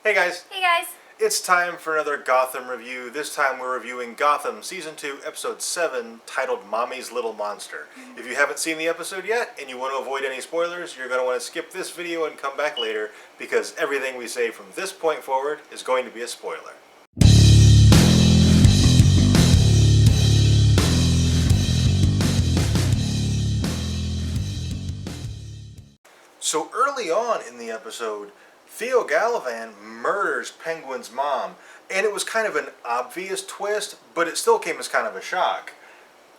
Hey guys. Hey guys. It's time for another Gotham review. This time we're reviewing Gotham Season 2, Episode 7, titled Mommy's Little Monster. If you haven't seen the episode yet and you want to avoid any spoilers, you're going to want to skip this video and come back later because everything we say from this point forward is going to be a spoiler. So early on in the episode, Theo Gallivan murders Penguin's mom, and it was kind of an obvious twist, but it still came as kind of a shock.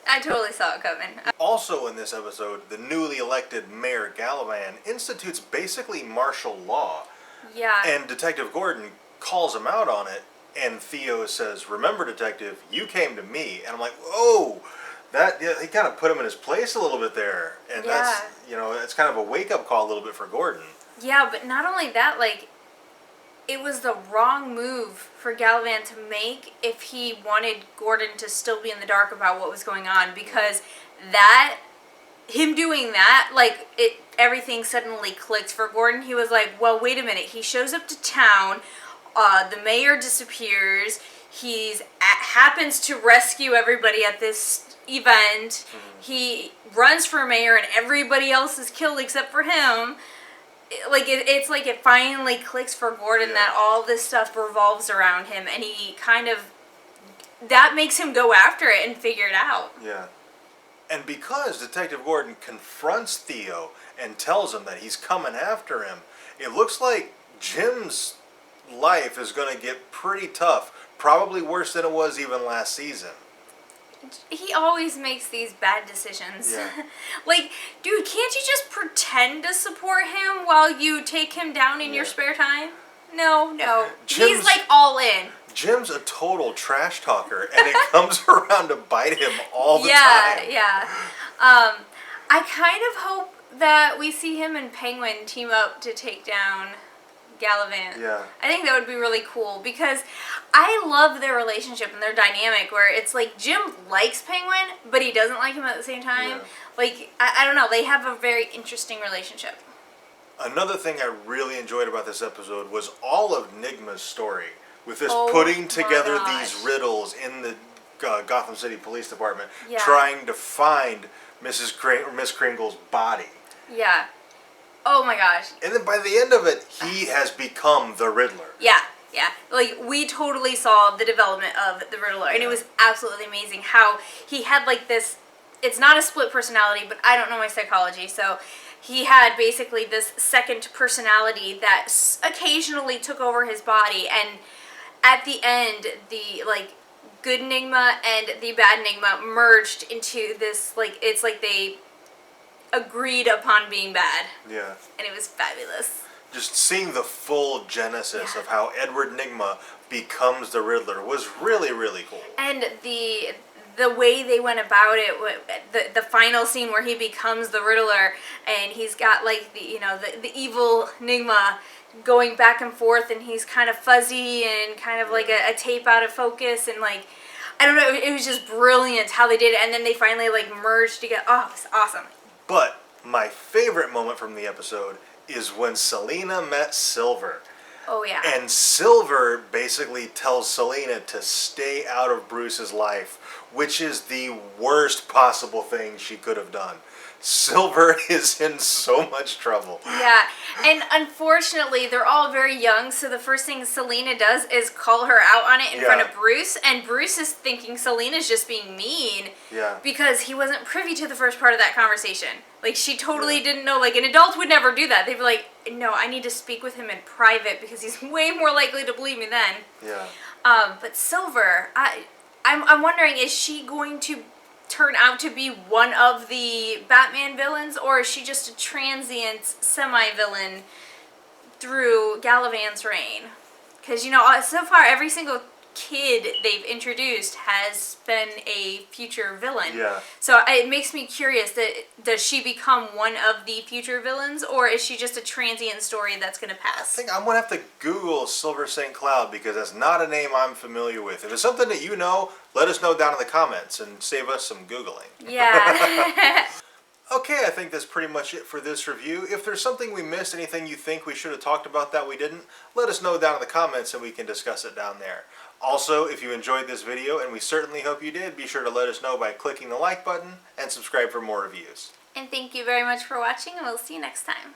I totally saw it coming. Also in this episode, the newly elected Mayor Gallivan institutes basically martial law. Yeah. And Detective Gordon calls him out on it, and Theo says, "Remember, Detective, you came to me." And I'm like, whoa! He kind of put him in his place a little bit there. And that's, it's kind of a wake-up call a little bit for Gordon. Yeah, but not only that, it was the wrong move for Gallivan to make if he wanted Gordon to still be in the dark about what was going on, because him doing that, everything suddenly clicked for Gordon. He was like, well, wait a minute. He shows up to town, the mayor disappears, happens to rescue everybody at this event, he runs for mayor and everybody else is killed except for him. It's like it finally clicks for Gordon that all this stuff revolves around him, and he that makes him go after it and figure it out. Yeah. And because Detective Gordon confronts Theo and tells him that he's coming after him, it looks like Jim's life is going to get pretty tough. Probably worse than it was even last season. He always makes these bad decisions. Yeah. Dude, can't you just pretend to support him while you take him down in your spare time? No. He's all in. Jim's a total trash talker, and it comes around to bite him all the time. Yeah. I kind of hope that we see him and Penguin team up to take down Gallivan. Yeah. I think that would be really cool because I love their relationship and their dynamic where it's like Jim likes Penguin, but he doesn't like him at the same time. Yeah. I don't know, they have a very interesting relationship. Another thing I really enjoyed about this episode was all of Nigma's story with this putting together these riddles in the Gotham City Police Department, trying to find Miss Kringle's body. Yeah. Oh my gosh. And then by the end of it, he has become the Riddler. Yeah. We totally saw the development of the Riddler, and it was absolutely amazing how he had this, it's not a split personality, but I don't know my psychology, so he had basically this second personality that occasionally took over his body, and at the end, the, good Nigma and the bad Nigma merged into this, it's like they agreed upon being bad. Yeah. And it was fabulous. Just seeing the full genesis of how Edward Nigma becomes the Riddler was really, really cool. And the way they went about it, the final scene where he becomes the Riddler, and he's got the evil Nigma going back and forth, and he's kind of fuzzy and kind of like a tape out of focus, and I don't know, it was just brilliant how they did it, and then they finally merged together. Oh, it was awesome. But my favorite moment from the episode is when Selina met Silver. Oh, yeah. And Silver basically tells Selina to stay out of Bruce's life, which is the worst possible thing she could have done. Silver is in so much trouble. Yeah, and unfortunately, they're all very young, so the first thing Selina does is call her out on it in front of Bruce, and Bruce is thinking Selina's just being mean because he wasn't privy to the first part of that conversation. She totally didn't know. An adult would never do that. They'd be like, no, I need to speak with him in private because he's way more likely to believe me then. Yeah. But Silver, I'm wondering, is she going to turn out to be one of the Batman villains, or is she just a transient semi-villain through Gallivan's reign? Because, so far every single kid they've introduced has been a future villain. Yeah. So it makes me curious, does she become one of the future villains, or is she just a transient story that's going to pass? I think I'm going to have to Google Silver St. Cloud because that's not a name I'm familiar with. If it's something that you know, let us know down in the comments and save us some Googling. Yeah. Okay, I think that's pretty much it for this review. If there's something we missed, anything you think we should have talked about that we didn't, let us know down in the comments and we can discuss it down there. Also, if you enjoyed this video, and we certainly hope you did, be sure to let us know by clicking the like button and subscribe for more reviews. And thank you very much for watching, and we'll see you next time.